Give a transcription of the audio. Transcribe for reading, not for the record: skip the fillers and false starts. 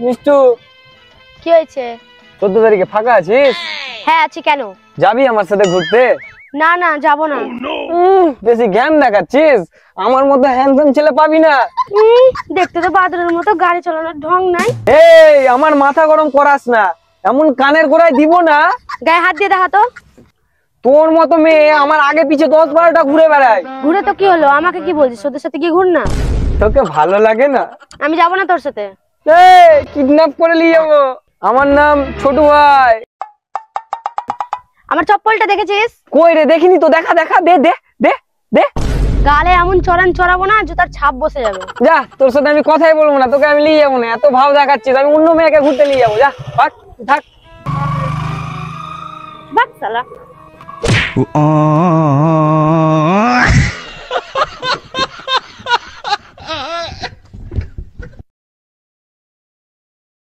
মিষ্টু, কি হয়েছে? 14 তারিখে ফাঁকা আছিস? হ্যাঁ আছি। কেন? যাবি আমার সাথে ঘুরতে? না না, যাব না। বেশি জ্ঞান দেখাচ্ছিস, আমার মতো হ্যান্ডসাম ছেলে পাবি না। দেখতে তো বাদরের মতো, গাড়ি চালানোর ঢং নাই। এই আমার মাথা গরম করাস না, এমন কানের গোড়ায় দিব না। গায়ে হাত দিয়ে দেখা তো। তোর মতো মেয়ে আমার আগে পিছে 10-12টা ঘুরে বেড়ায়। ঘুরে তো কি হলো? আমাকে কি বলছিস? ওদের সাথে কি ঘুর না? তোকে ভালো লাগে না? আমি যাব না তোর সাথে। এই কিডন্যাপ করে নিয়ে যাবো। আমার নাম ছোট ভাই। আমার চপ্পলটা দেখেছিস? কই রে, দেখিনি তো। দেখা দেখা, দে দে দে দে। গালে এমন চড়ান চড়াবো না, জুতার ছাপ বসে যাবে। যা, তোর সাথে আমি কথাই বলবো না, তোকে আমি নিয়ে যাবো না। এত ভাব দেখাচ্ছিস, আমি অন্য মেয়েকে ঘুরতে নিয়ে যাবো। যা থাক থাক। বাক শালা।